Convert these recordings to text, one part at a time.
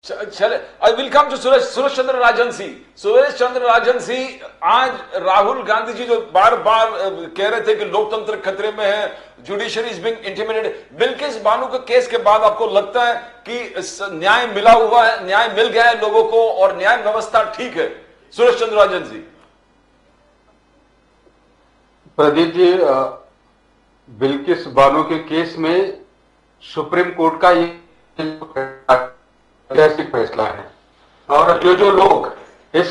चले, I will come to Suresh Chandra Rajhansi. Suresh Chandra Rajhansi, आज राहुल गांधी जी जो बार बार कह रहे थे कि लोकतंत्र खतरे में है, judiciary is being intimidated, Bilkis Bano के केस के बाद आपको लगता है कि न्याय मिला हुआ है, न्याय मिल गया है लोगों को और न्याय व्यवस्था ठीक है? सुरेश चंद्र राजहंसी। प्रदीप जी, बिल्किस बानो के केस में सुप्रीम कोर्ट का ये ऐतिहासिक फैसला है और जो लोग इस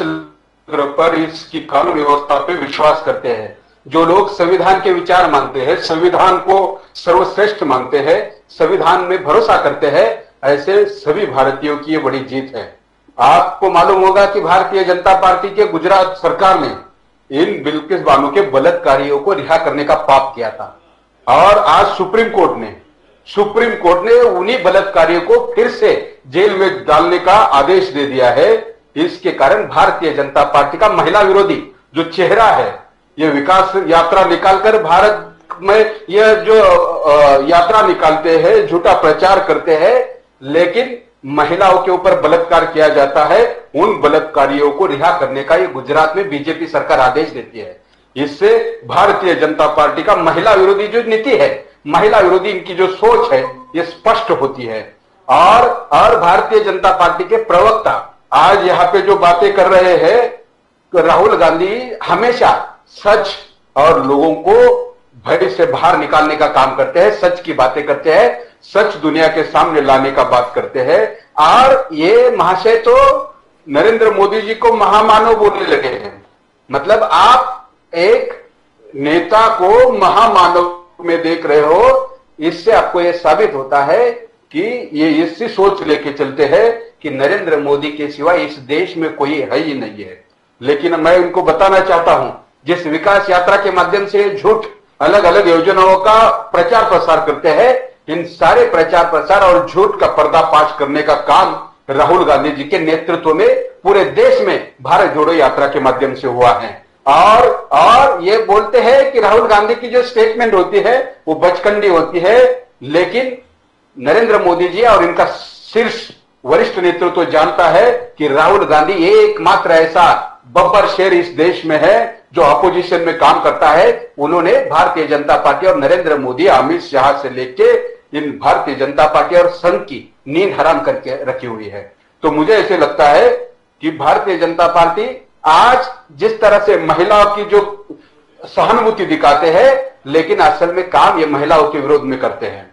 पर इसकी कानून व्यवस्था पे विश्वास करते हैं, जो लोग संविधान के विचार मानते हैं, संविधान को सर्वश्रेष्ठ मानते हैं, संविधान में भरोसा करते हैं, ऐसे सभी भारतीयों की ये बड़ी जीत है। आपको मालूम होगा कि भारतीय जनता पार्टी के गुजरात सरकार ने इन बिल्किस बानो के बलात्कारियों को रिहा करने का पाप किया था और आज सुप्रीम कोर्ट ने उन्हीं बलात्कारियों को फिर से जेल में डालने का आदेश दे दिया है। इसके कारण भारतीय जनता पार्टी का महिला विरोधी जो चेहरा है, ये विकास यात्रा निकालकर भारत में यह जो यात्रा निकालते हैं, झूठा प्रचार करते हैं, लेकिन महिलाओं के ऊपर बलात्कार किया जाता है, उन बलात्कारियों को रिहा करने का ये गुजरात में बीजेपी सरकार आदेश देती है। इससे भारतीय जनता पार्टी का महिला विरोधी जो नीति है, महिला विरोधी इनकी जो सोच है, ये स्पष्ट होती है। और भारतीय जनता पार्टी के प्रवक्ता आज यहां पे जो बातें कर रहे हैं, राहुल गांधी हमेशा सच और लोगों को भय से बाहर निकालने का काम करते हैं, सच की बातें करते हैं, सच दुनिया के सामने लाने का बात करते हैं। और ये महाशय तो नरेंद्र मोदी जी को महामानव बोलने लगे हैं। मतलब आप एक नेता को महामानव में देख रहे हो, इससे आपको यह साबित होता है कि ये इसी सोच लेके चलते हैं कि नरेंद्र मोदी के सिवा इस देश में कोई है ही नहीं है। लेकिन मैं उनको बताना चाहता हूं, जिस विकास यात्रा के माध्यम से झूठ अलग अलग योजनाओं का प्रचार प्रसार करते हैं, इन सारे प्रचार प्रसार और झूठ का पर्दाफाश करने का काम राहुल गांधी जी के नेतृत्व में पूरे देश में भारत जोड़ो यात्रा के माध्यम से हुआ है। और ये बोलते हैं कि राहुल गांधी की जो स्टेटमेंट होती है वो बचकंडी होती है, लेकिन नरेंद्र मोदी जी और इनका शीर्ष वरिष्ठ नेतृत्व जानता है कि राहुल गांधी एकमात्र ऐसा बब्बर शेर इस देश में है जो अपोजिशन में काम करता है। उन्होंने भारतीय जनता पार्टी और नरेंद्र मोदी, अमित शाह से लेके इन भारतीय जनता पार्टी और संघ की नींद हराम करके रखी हुई है। तो मुझे ऐसे लगता है कि भारतीय जनता पार्टी आज जिस तरह से महिलाओं की जो सहानुभूति दिखाते हैं, लेकिन असल में काम ये महिलाओं के विरोध में करते हैं।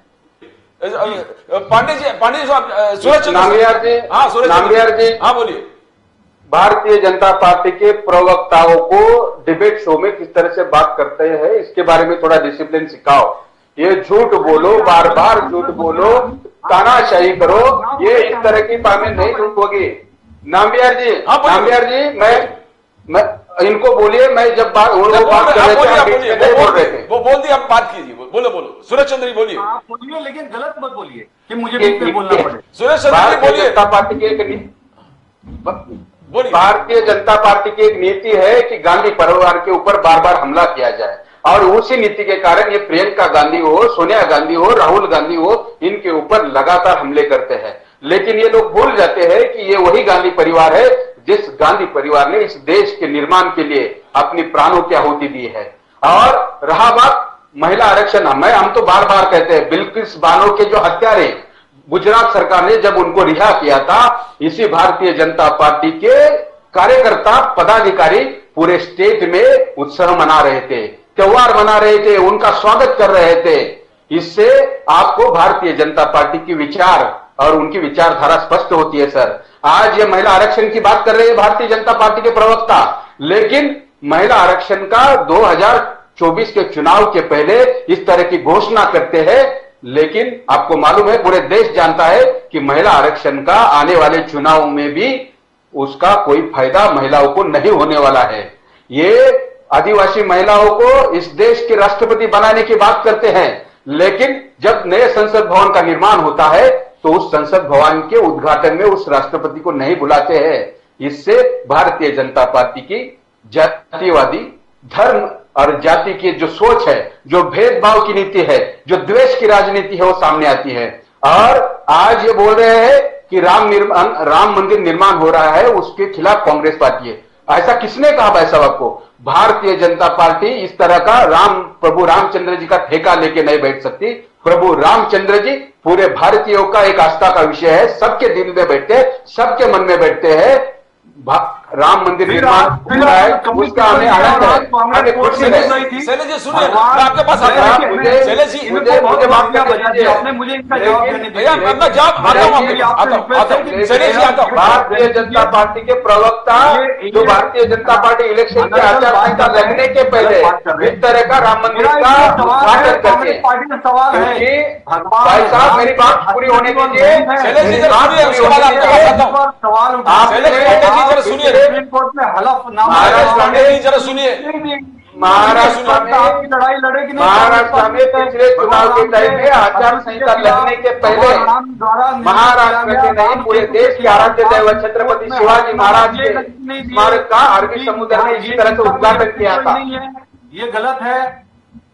पांडे जी साहब, सुरेश नांगियार जी, हाँ बोलिए। भारतीय जनता पार्टी के प्रवक्ताओं को डिबेट शो में किस तरह से बात करते हैं, इसके बारे में थोड़ा डिसिप्लिन सिखाओ। ये झूठ बोलो, बार बार झूठ बोलो, तानाशाही करो, ये इस तरह की बातें नहीं होगी। नाम्बियार जी, मैं इनको बोलिए, मैं जब बात कर रहे थे बोल रहे थे, वो बोल दिया, आप बात कीजिए, बोलो सुरेश चंद्र जी बोलिए। आप बोलिए, लेकिन गलत मत बोलिए कि मुझे बीच में बोलना पड़े। सुरेश चंद्र जी बोलिए। जनता पार्टी की एक भारतीय जनता पार्टी की एक नीति है कि गांधी परिवार के ऊपर बार बार हमला किया जाए, और उसी नीति के कारण ये प्रियंका गांधी हो, सोनिया गांधी हो, राहुल गांधी हो, इनके ऊपर लगातार हमले करते हैं। लेकिन ये लोग भूल जाते हैं कि ये वही गांधी परिवार है जिस गांधी परिवार ने इस देश के निर्माण के लिए अपनी प्राणों की आहुति दी है। और रहा बात महिला आरक्षण, हम तो बार बार कहते हैं, बिल्किस बानो के जो हत्यारे गुजरात सरकार ने जब उनको रिहा किया था, इसी भारतीय जनता पार्टी के कार्यकर्ता पदाधिकारी पूरे स्टेट में उत्सव मना रहे थे, त्योहार मना रहे थे, उनका स्वागत कर रहे थे। इससे आपको भारतीय जनता पार्टी की विचार और उनकी विचारधारा स्पष्ट होती है। सर, आज ये महिला आरक्षण की बात कर रहे हैं भारतीय जनता पार्टी के प्रवक्ता, लेकिन महिला आरक्षण का 2024 के चुनाव के पहले इस तरह की घोषणा करते हैं, लेकिन आपको मालूम है, पूरे देश जानता है कि महिला आरक्षण का आने वाले चुनाव में भी उसका कोई फायदा महिलाओं को नहीं होने वाला है। ये आदिवासी महिलाओं को इस देश के राष्ट्रपति बनाने की बात करते हैं, लेकिन जब नए संसद भवन का निर्माण होता है तो उस संसद भवन के उद्घाटन में उस राष्ट्रपति को नहीं बुलाते हैं। इससे भारतीय जनता पार्टी की जातिवादी, धर्म और जाति की जो सोच है, जो भेदभाव की नीति है, जो द्वेष की राजनीति है, वो सामने आती है। और आज ये बोल रहे हैं कि राम मंदिर निर्माण हो रहा है, उसके खिलाफ कांग्रेस पार्टी है। ऐसा किसने कहा भाई साहब आपको? भारतीय जनता पार्टी इस तरह का प्रभु रामचंद्र जी का ठेका लेके नहीं बैठ सकती। प्रभु रामचंद्र जी पूरे भारतीयों का एक आस्था का विषय है, सबके दिल में बैठते हैं, सबके मन में बैठते हैं। राम मंदिर निर्माण हो रहा है, उसका हमें आनंद है, हमें खुशी है। शैलेश जी सुनिए, मैं आपके पास आता हूं। शैलेश जी मुझे माफ कीजिए, आपने मुझे इनका जवाब देने भैया मैं जवाब आता हूं। शैलेश जी आता हूं। भारतीय जनता पार्टी के प्रवक्ता जो भारतीय जनता पार्टी इलेक्शन के आचार संहिता लगने के पहले इस तरह का राम मंदिर का उद्घाटन करके, सवाल है क्योंकि भाई साहब मेरी बात पूरी होने दीजिए। शैलेश जी जरा सुनिए, उसके बाद आपके पास आता हूं। सवाल शैलेश पांडे जी जरा सुनिए, सुप्रीम कोर्ट में हलफ पांडे जी जरा सुनिए। महाराष्ट्र में लड़ाई लड़ेगी, महाराष्ट्र में पिछले चुनाव के टाइम में आचार संहिता लगने के पहले महाराष्ट्र के नहीं पूरे देश के आराध्य दैवत छत्रपति शिवाजी महाराज के स्मारक का अरबी समुद्र में इसी तरह से उद्घाटन किया था। ये गलत है।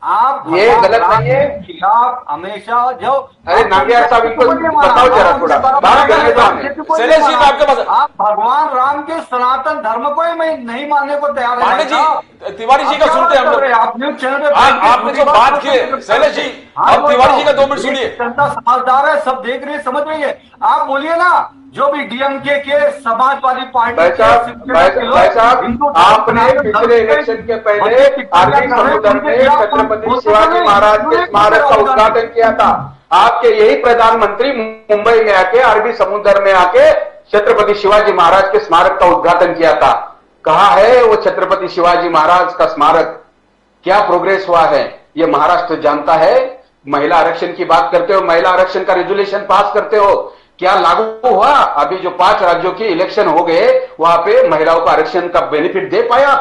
आप ये गलत नहीं है। खिलाफ हमेशा जो अरे नागिया साहब इनको बताओ जरा, थोड़ा बात करने दो हमें। शैलेश जी मैं आपके पास, आप भगवान राम के सनातन धर्म को ही मैं नहीं मानने को तैयार है। पांडे जी तिवारी जी का सुनते हैं हम लोग। आप न्यूज चैनल पे आपने जो बात की है शैलेश जी, अब तिवारी जी का 2 मिनट सुनिए। जनता समझदार है, सब देख रही है, समझ रही है। आप बोलिए ना, जो भी डीएमके के समाजवादी पार्टी भाई साहब आपने पिछले इलेक्शन के पहले अरबी समुद्र में छत्रपति शिवाजी महाराज के स्मारक का उद्घाटन किया था। आपके यही प्रधानमंत्री मुंबई में आके अरबी समुद्र में आके छत्रपति शिवाजी महाराज के स्मारक का उद्घाटन किया था। कहाँ है वो छत्रपति शिवाजी महाराज का स्मारक? क्या प्रोग्रेस हुआ है ये महाराष्ट्र जानता है। महिला आरक्षण की बात करते हो, महिला आरक्षण का रेजुलेशन पास करते हो, क्या लागू हुआ? अभी जो 5 राज्यों के इलेक्शन हो गए वहां पे महिलाओं को आरक्षण का बेनिफिट दे पाया?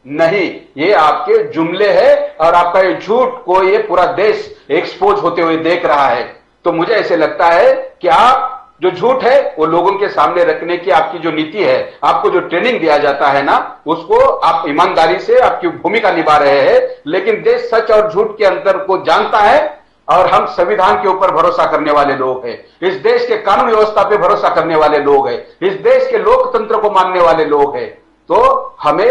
नहीं, ये आपके जुमले हैं और आपका ये झूठ को ये पूरा देश एक्सपोज होते हुए देख रहा है। तो मुझे ऐसे लगता है कि आप जो झूठ है वो लोगों के सामने रखने की आपकी जो नीति है, आपको जो ट्रेनिंग दिया जाता है ना, उसको आप ईमानदारी से आपकी भूमिका निभा रहे हैं। लेकिन देश सच और झूठ के अंतर को जानता है और हम संविधान के ऊपर भरोसा करने वाले लोग हैं। इस देश के कानून व्यवस्था पे भरोसा करने वाले लोग हैं। इस देश के लोकतंत्र को मानने वाले लोग हैं। तो हमें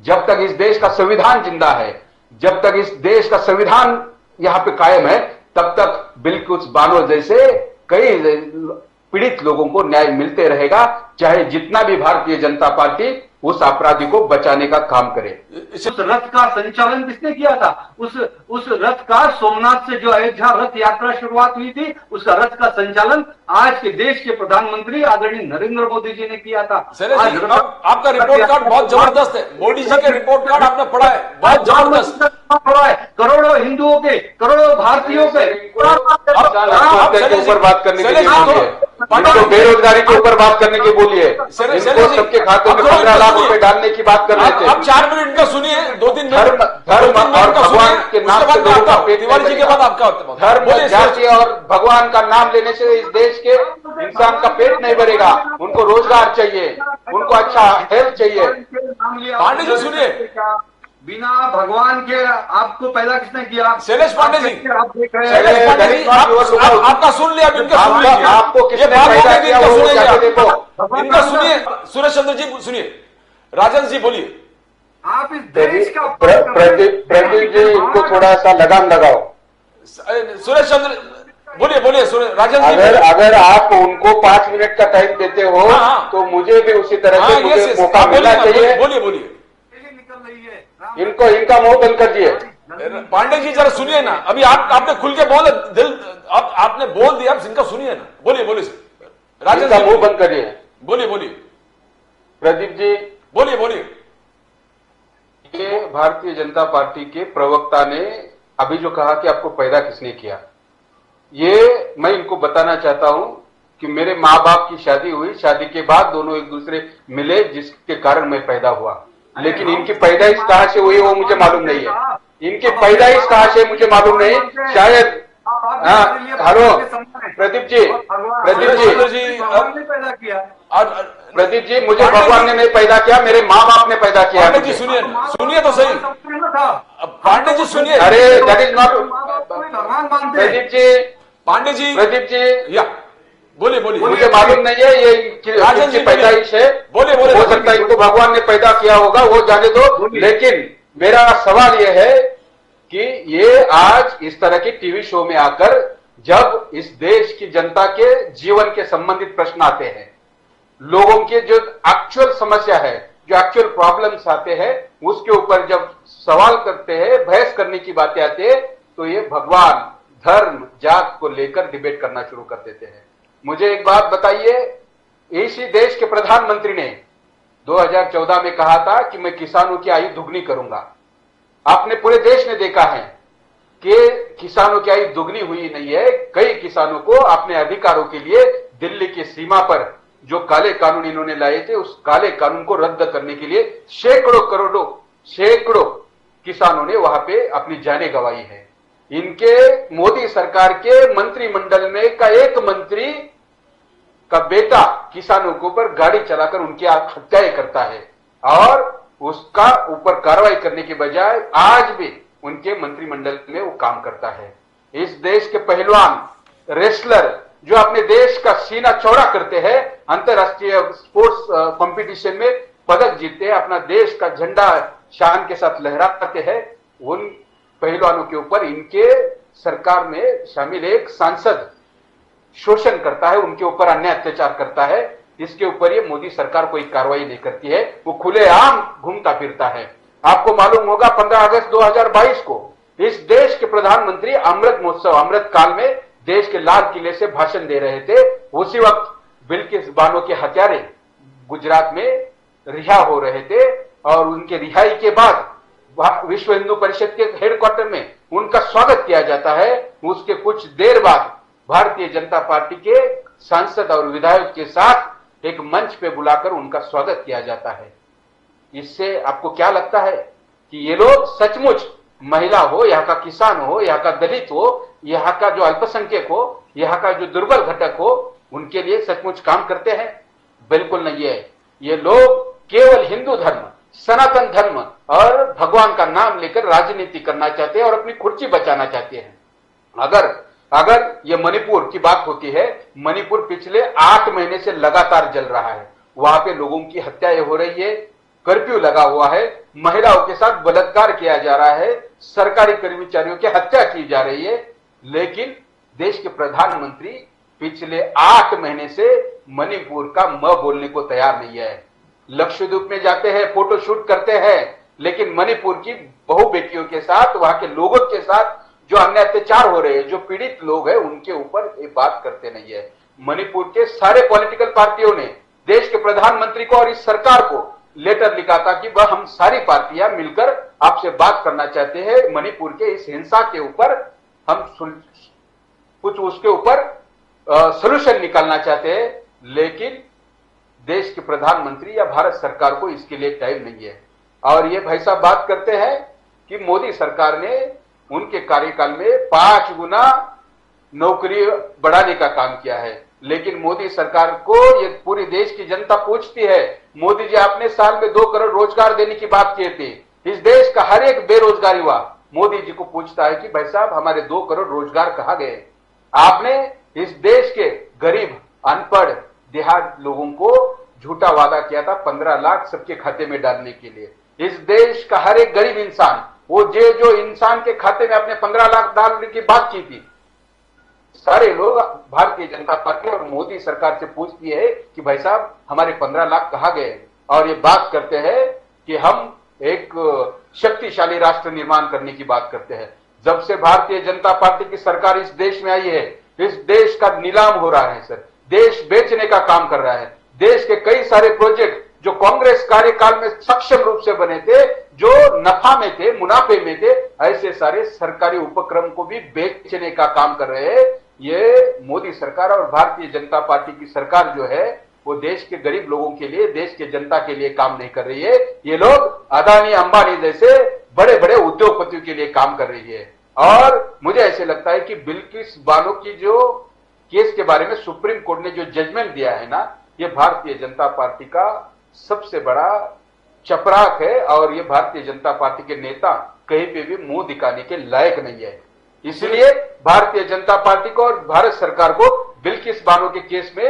जब तक इस देश का संविधान जिंदा है, जब तक इस देश का संविधान यहां पे कायम है, तब तक बिल्कुल बानो जैसे कई पीड़ित लोगों को न्याय मिलते रहेगा, चाहे जितना भी भारतीय जनता पार्टी उस अपराधी को बचाने का काम करे। उस रथ का संचालन किसने किया था? उस रथ का सोमनाथ से जो अयोध्या रथ यात्रा शुरुआत हुई थी, उसका रथ का संचालन आज के देश के प्रधानमंत्री आदरणीय नरेंद्र मोदी जी ने किया था। आपका रिपोर्ट कार्ड बहुत जबरदस्त है। मोदी जी के रिपोर्ट कार्ड आपने पढ़ा है, बहुत जबरदस्त पढ़ा है। करोड़ों हिंदुओं के, करोड़ों भारतीयों के ऊपर बात करने के लिए बोलिए, बेरोजगारी के ऊपर बात करने के बोलिए, सबके खातों में 15 लाख रुपए डालने की बात कर रहे थे। अब 4 मिनट का सुनिए, 2-3 मिनट धर्म और भगवान के नाम से लोगों का पेट तिवारी जी के बाद आपका धर्म, जाति और भगवान का नाम लेने से इस देश के इंसान का पेट नहीं भरेगा। उनको रोजगार चाहिए, उनको अच्छा हेल्थ चाहिए। पांडे जी सुनिए, बिना भगवान के आपको पैदा किसने किया? शैलेश पांडे जी, आप देख रहे शैलेश हैं। पांडे जी आपका सुन लिया, इनका सुन लीजिए। आपको किसने पैदा किया वो जाके देखो। इनका सुनिए, सुरेश चंद्र जी सुनिए, राजन जी बोलिए। आप इस देश का प्रदीप जी इनको थोड़ा सा लगाम लगाओ। सुरेश चंद्र बोलिए, बोलिए राजन जी। अगर आप उनको 5 मिनट का टाइम देते हो तो मुझे भी उसी तरह से मुझे मौका मिलना चाहिए। बोलिए बोलिए। इनका मुंह बंद कर दिए। पांडे जी जरा सुनिए ना, अभी आपने खुल के बोल दिल, आपने बोल दिया, अब इनका सुनिए ना। बोलिए बोलिए राजन का मुंह बंद करिए। बोलिए बोलिए प्रदीप जी बोलिए बोलिए। ये भारतीय जनता पार्टी के प्रवक्ता ने अभी जो कहा कि आपको पैदा किसने किया, ये मैं इनको बताना चाहता हूं कि मेरे माँ बाप की शादी हुई, शादी के बाद दोनों एक दूसरे मिले, जिसके कारण मैं पैदा हुआ। लेकिन इनकी पैदाइश कहां से हुई वो मुझे मालूम नहीं है। इनकी पैदाइश कहां से मुझे मालूम नहीं। शायद हेलो प्रदीप जी, पैदा किया। प्रदीप जी, मुझे भगवान ने नहीं पैदा किया, मेरे माँ बाप ने पैदा किया। पांडे जी सुनिए, सुनिए तो सही। पांडे जी सुनिए। अरे दैट इज नॉट भगवान मानते। प्रदीप जी, पांडे जी, प्रदीप जी, या बोलिए बोलिए मुझे मालूम नहीं है ये किसकी पैदाइश है। बोलिए बोलिए, हो सकता है इनको भगवान ने पैदा किया होगा, वो जाने दो। लेकिन मेरा सवाल ये है कि ये आज इस तरह के टीवी शो में आकर जब इस देश की जनता के जीवन के संबंधित प्रश्न आते हैं, लोगों के जो एक्चुअल समस्या है, जो एक्चुअल प्रॉब्लम्स आते हैं, उसके ऊपर जब सवाल करते हैं, बहस करने की बातें आती है, तो ये भगवान, धर्म, जात को लेकर डिबेट करना शुरू कर देते हैं। मुझे एक बात बताइए, इसी देश के प्रधानमंत्री ने 2014 में कहा था कि मैं किसानों की आयु दुगनी करूंगा। आपने पूरे देश ने देखा है कि किसानों की आयु दुगनी हुई नहीं है। कई किसानों को अपने अधिकारों के लिए दिल्ली की सीमा पर जो काले कानून इन्होंने लाए थे, उस काले कानून को रद्द करने के लिए सैकड़ों किसानों ने वहां पे अपनी जानें गंवाई है। इनके मोदी सरकार के मंत्रिमंडल में का एक मंत्री का बेटा किसानों के ऊपर गाड़ी चलाकर उनकी हत्याएं करता है और उसका ऊपर कार्रवाई करने के बजाय आज भी उनके मंत्रिमंडल में वो काम करता है। इस देश के पहलवान, रेसलर जो अपने देश का सीना चौड़ा करते हैं, अंतरराष्ट्रीय स्पोर्ट्स कंपटीशन में पदक जीतते हैं, अपना देश का झंडा शान के साथ लहराते हैं, उन पहलवानों के ऊपर इनके सरकार में शामिल एक सांसद शोषण करता है, उनके ऊपर अन्याय अत्याचार करता है। इसके ऊपर ये मोदी सरकार कोई कार्रवाई नहीं करती है, वो खुलेआम घूमता फिरता है। आपको मालूम होगा 15 अगस्त 2022 को इस देश के प्रधानमंत्री अमृत महोत्सव, अमृत काल में देश के लाल किले से भाषण दे रहे थे। उसी वक्त बिल्किस बानो के हत्यारे गुजरात में रिहा हो रहे थे और उनके रिहाई के बाद विश्व हिंदू परिषद के हेडक्वार्टर में उनका स्वागत किया जाता है। उसके कुछ देर बाद भारतीय जनता पार्टी के सांसद और विधायक के साथ एक मंच पे बुलाकर उनका स्वागत किया जाता है। इससे आपको क्या लगता है कि ये लोग सचमुच महिला हो, यहाँ का किसान हो, यहाँ का दलित हो, यहाँ का जो अल्पसंख्यक हो, यहाँ का जो दुर्बल घटक हो, उनके लिए सचमुच काम करते हैं? बिल्कुल नहीं है। ये लोग केवल हिंदू धर्म, सनातन धर्म और भगवान का नाम लेकर राजनीति करना चाहते हैं और अपनी कुर्सी बचाना चाहते हैं। अगर ये मणिपुर की बात होती है, मणिपुर पिछले 8 महीने से लगातार जल रहा है। वहां पे लोगों की हत्याएं हो रही है, कर्फ्यू लगा हुआ है, महिलाओं के साथ बलात्कार किया जा रहा है, सरकारी कर्मचारियों की हत्या की जा रही है। लेकिन देश के प्रधानमंत्री पिछले 8 महीने से मणिपुर का म बोलने को तैयार नहीं है। लक्षद्वीप में जाते हैं, फोटो शूट करते हैं, लेकिन मणिपुर की बहु बेटियों के साथ, वहां के लोगों के साथ जो अन्याय अत्याचार हो रहे हैं, जो पीड़ित लोग हैं, उनके ऊपर ये बात करते नहीं है। मणिपुर के सारे पॉलिटिकल पार्टियों ने देश के प्रधानमंत्री को और इस सरकार को लेटर लिखा था कि वह हम सारी पार्टियां मिलकर आपसे बात करना चाहते हैं, मणिपुर के इस हिंसा के ऊपर हम कुछ उसके ऊपर सॉल्यूशन निकालना चाहते हैं। लेकिन देश के प्रधानमंत्री या भारत सरकार को इसके लिए टाइम नहीं है। और ये भाई साहब बात करते हैं कि मोदी सरकार ने उनके कार्यकाल में 5 गुना नौकरी बढ़ाने का काम किया है। लेकिन मोदी सरकार को ये पूरी देश की जनता पूछती है, मोदी जी आपने साल में 2 करोड़ रोजगार देने की बात किए थे, इस देश का हर एक बेरोजगार युवा मोदी जी को पूछता है कि भाई साहब हमारे 2 करोड़ रोजगार कहां गए? आपने इस देश के गरीब, अनपढ़, देहात लोगों को झूठा वादा किया था 15 लाख सबके खाते में डालने के लिए। इस देश का हर एक गरीब इंसान, वो जो इंसान के खाते में आपने 15 लाख डालने की बात की थी, सारे लोग भारतीय जनता पार्टी और मोदी सरकार से पूछती है कि भाई साहब हमारे 15 लाख कहां गए? और ये बात करते हैं कि हम एक शक्तिशाली राष्ट्र निर्माण करने की बात करते हैं। जब से भारतीय जनता पार्टी की सरकार इस देश में आई है, इस देश का नीलाम हो रहा है सर, देश बेचने का काम कर रहा है। देश के कई सारे प्रोजेक्ट जो कांग्रेस कार्यकाल में सक्षम रूप से बने थे, जो नफा में थे, मुनाफे में थे, ऐसे सारे सरकारी उपक्रम को भी बेचने का काम कर रहे हैं। ये मोदी सरकार और भारतीय जनता पार्टी की सरकार जो है, वो देश के गरीब लोगों के लिए, देश के जनता के लिए काम नहीं कर रही है। ये लोग अदानी, अंबानी जैसे बड़े बड़े उद्योगपतियों के लिए काम कर रही है। और मुझे ऐसे लगता है कि बिल्किस बानो की जो केस के बारे में सुप्रीम कोर्ट ने जो जजमेंट दिया है ना, ये भारतीय जनता पार्टी का सबसे बड़ा चपराक है और ये भारतीय जनता पार्टी के नेता कहीं पे भी मुंह दिखाने के लायक नहीं है। इसलिए भारतीय जनता पार्टी को और भारत सरकार को बिल्किस बानो के केस में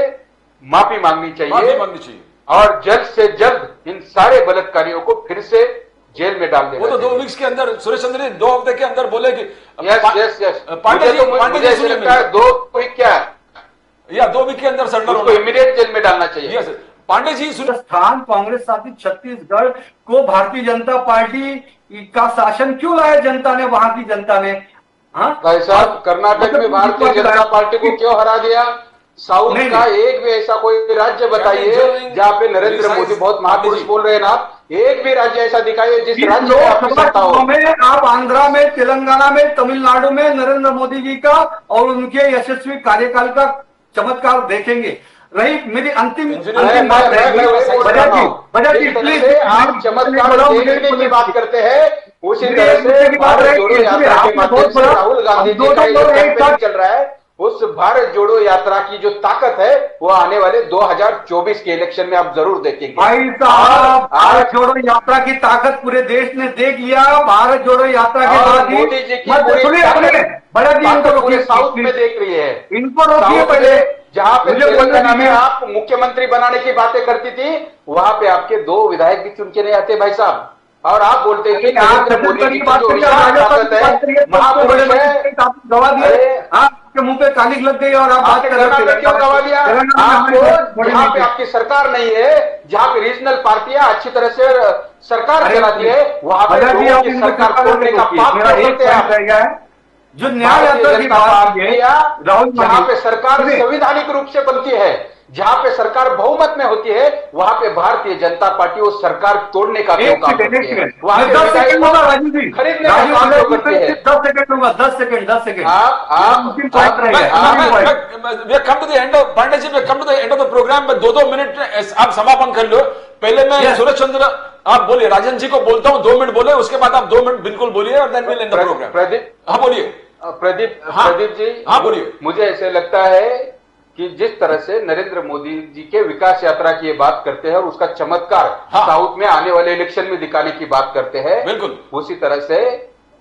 माफी मांगनी माफी चाहिए मांगनी चाहिए। और जल्द से जल्द इन सारे बलात्कारियों को फिर से जेल में डाल देना वो तो 2 चाहिए। वीक्स के अंदर, सुरेश चंद्र जी 2 हफ्ते के अंदर बोले कि यस पांडे जी मुझे ऐसे सुनिए लगता है 2 वीक क्या है, या 2 वीक के अंदर सरेंडर उसको इमीडिएट जेल में डालना चाहिए। यस पांडे जी सुनिए। राजस्थान कांग्रेस शासित छत्तीसगढ़ को भारतीय जनता पार्टी का शासन क्यों लाया जनता ने, वहां की जनता ने? हाँ भाई साहब, कर्नाटक में भारतीय जनता पार्टी को क्यों हरा दिया? साउथ का एक भी ऐसा कोई राज्य बताइए जहाँ पे नरेंद्र मोदी, बहुत महापुरुष बोल रहे हैं ना आप, एक भी राज्य ऐसा दिखाइए जिस राज्य में आपकी सत्ता हो। में आप आंध्रा में, तेलंगाना में, तमिलनाडु में नरेंद्र मोदी जी का और उनके यशस्वी कार्यकाल का चमत्कार देखेंगे। रही मेरी अंतिम बात है, बजाज जी प्लीज, आप चमत्कार देखने की बात करते हैं, उसी तरह से भारत जोड़ो यात्रा के माध्यम से राहुल गांधी जी का जो कैंपेन चल रहा है, उस भारत जोड़ो यात्रा की जो ताकत है वो आने वाले 2024 के इलेक्शन में आप जरूर देखेंगे। भाई साहब, भारत जोड़ो यात्रा की ताकत पूरे देश ने देख लिया। भारत जोड़ो यात्रा के बाद ही मोदी जी की बड़ा जी इनको पूरे साउथ में देख रही है। इनको रोकिए पहले। जहां पे तेलंगाना में आप मुख्यमंत्री बनाने की बातें करती थी, वहां पे आपके 2 विधायक भी चुन के नहीं आते भाई साहब, और आप बोलते हैं कि नरेंद्र मोदी जी की जो विशाल ताकत है, महापुरुष है, गवा दिए, आपके मुंह पे तारीख लग गई और आप बात कर रहे कर्नाटक क्यों गवा दिया? आपको जहां पे आपकी सरकार नहीं है, जहां पे रीजनल पार्टियां अच्छी तरह से सरकार चलाती है, वहां पे लोगों की सरकार तोड़ने का पाप करते हैं। जो न्याय यात्रा की बात है, राहुल जहां पे सरकार संवैधानिक रूप से बनती है, जहां पे सरकार बहुमत में होती है, वहां पे भारतीय जनता पार्टी वो सरकार तोड़ने का क्यों काम करती है? वहां पे खरीदने का काम क्यों करती है? 10 सेकंड होगा, 10 second. We come to the end of, Pandey ji we come to the end of the programme में 2-2 मिनट आप समापन कर लो। पहले मैं सुरेश चंद्र, आप बोलिए, राजन जी को बोलता हूं 2 मिनट बोले, उसके बाद आप 2 मिनट बिल्कुल बोलिए और then will end the programme. Pradeep, हाँ बोलिए। प्रदीप जी, हाँ बोलिए। मुझे ऐसे लगता है कि जिस तरह से नरेंद्र मोदी जी के विकास यात्रा की ये बात करते हैं और उसका चमत्कार साउथ में आने वाले इलेक्शन में दिखाने की बात करते हैं, बिल्कुल उसी तरह से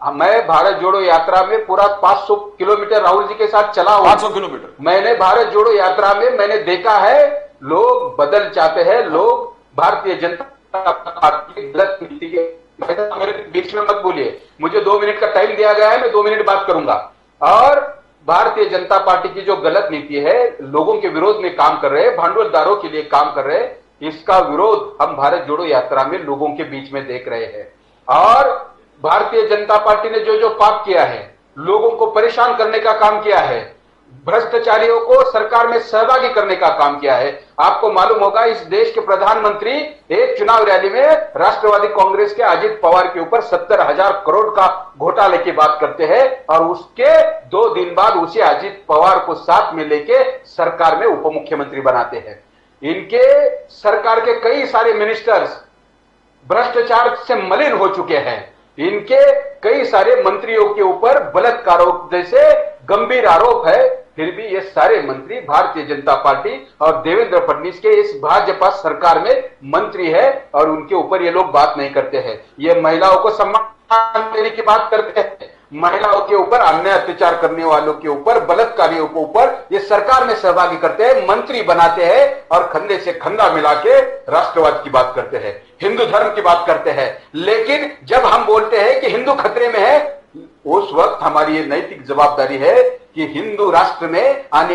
मैं भारत जोड़ो यात्रा में पूरा 500 किलोमीटर राहुल जी के साथ चला हूं। 500 किलोमीटर मैंने भारत जोड़ो यात्रा में मैंने देखा है, लोग बदल चाहते हैं, लोग भारतीय जनता पार्टी गलत नीति के, मेरे बीच में मत बोलिए, मुझे 2 मिनट का टाइम दिया गया है, मैं 2 मिनट बात करूंगा। और भारतीय जनता पार्टी की जो गलत नीति है, लोगों के विरोध में काम कर रहे हैं, भांडवलदारों के लिए काम कर रहे हैं, इसका विरोध हम भारत जोड़ो यात्रा में लोगों के बीच में देख रहे हैं। और भारतीय जनता पार्टी ने जो जो पाप किया है, लोगों को परेशान करने का काम किया है, भ्रष्टाचारियों को सरकार में सहभागी करने का काम किया है। आपको मालूम होगा, इस देश के प्रधानमंत्री एक चुनाव रैली में राष्ट्रवादी कांग्रेस के अजित पवार के ऊपर 70,000 करोड़ का घोटाले की बात करते हैं और उसके 2 दिन बाद उसी अजित पवार को साथ में लेके सरकार में उप मुख्यमंत्री बनाते हैं। इनके सरकार के कई सारे मिनिस्टर्स भ्रष्टाचार से मलिन हो चुके हैं। इनके कई सारे मंत्रियों के ऊपर बलात्कारों जैसे गंभीर आरोप है, फिर भी ये सारे मंत्री भारतीय जनता पार्टी और देवेंद्र फडणवीस के इस भाजपा सरकार में मंत्री है और उनके ऊपर ये लोग बात नहीं करते हैं। ये महिलाओं को सम्मान देने की बात करते हैं, महिलाओं के ऊपर अन्याय अत्याचार करने वालों के ऊपर, बलात्कारियों के ऊपर ये सरकार में सहभागी करते हैं, मंत्री बनाते हैं और खंडे से खंडा मिला के राष्ट्रवाद की बात करते हैं, हिंदू धर्म की बात करते हैं। लेकिन जब हम बोलते हैं कि हिंदू खतरे में है, उस वक्त हमारी ये नैतिक जवाबदारी है कि हिंदू राष्ट्र में आने,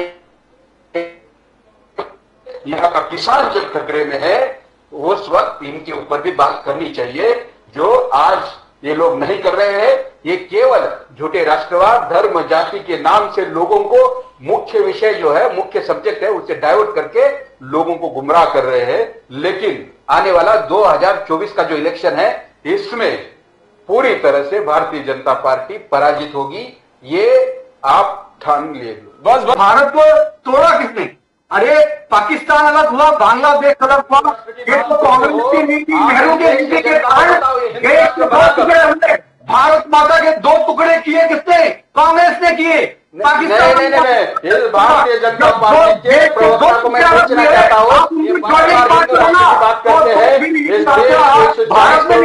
यहाँ का किसान जब खतरे में है, उस वक्त इनके ऊपर भी बात करनी चाहिए, जो आज ये लोग नहीं कर रहे हैं। ये केवल झूठे राष्ट्रवाद, धर्म, जाति के नाम से लोगों को मुख्य विषय जो है, मुख्य सब्जेक्ट है, उससे डाइवर्ट करके लोगों को गुमराह कर रहे हैं। लेकिन आने वाला 2024 का जो इलेक्शन है, इसमें पूरी तरह से भारतीय जनता पार्टी पराजित होगी, ये आप ठान लिए। बस भारत को तोड़ा किसने? अरे पाकिस्तान अलग हुआ, बांग्लादेश अलग हुआ, एक तो कांग्रेस की नीति, नेहरू की नीति के कारण देश के 2 टुकड़े हुए। भारत माता के 2 टुकड़े किए किसने? कांग्रेस ने किए। पाकिस्तान भारतीय जनता पार्टी के प्रवक्ता को मैं पूछना चाहता हूँ, ये बात करते हैं इस देश भारत में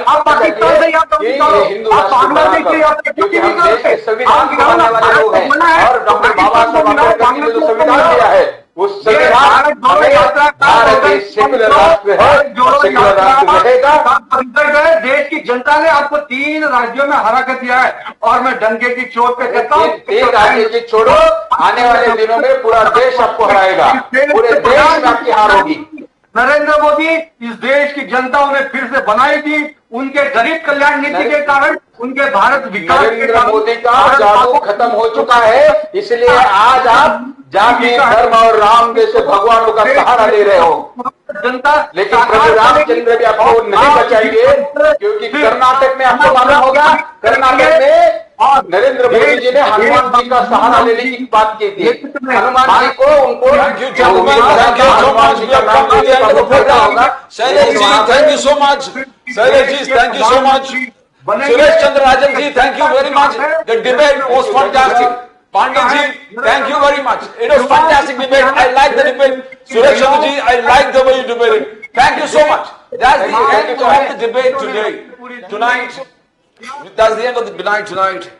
आप पाकिस्तान से याद हिंदू राष्ट्र, क्योंकि हम देश के संविधान बनाने वाले लोग हैं और डॉक्टर बाबा साहब अम्बेडकर मोदी ने जो संविधान दिया है, उस संविधान भारत देश सेकुलर राष्ट्र है, सेकुलर राष्ट्र रहेगा। देश की जनता ने आपको 3 राज्यों में हरा कर दिया है, और मैं डंके की चोट पे कहता हूँ, 3 राज्य की छोड़ो, आने वाले दिनों में पूरा देश आपको हराएगा, पूरे देश में आपकी हार होगी। नरेंद्र मोदी इस देश की जनता उन्हें फिर से बनाई थी, उनके गरीब कल्याण नीति के कारण, उनके भारत विकास के नरेंद्र कारण मोदी का जादू खत्म हो चुका है, इसलिए आज आप जाति धर्म और राम जैसे भगवानों का सहारा ले रहे हो। जनता, लेकिन प्रभु रामचंद्र भी आपको नहीं बचाएंगे, क्योंकि कर्नाटक में आपको मालूम होगा, कर्नाटक में नरेंद्र मोदी जी ने हनुमान जी का सहारा लेने की बात की थी। हनुमान जी को उनको Thank you, gentlemen. Thank you so much. We have come to the end of the program. Shailesh ji, thank you so much. Shailesh ji, thank you so much. Suresh Chandra Rajan ji, thank you very much. The debate was fantastic. Pandit ji, thank you very much. It was fantastic debate. I like the debate. Suresh Chandra ji, I like the way you debated. Thank you so much. That's the end of the debate today. Tonight, that's the end of the night tonight.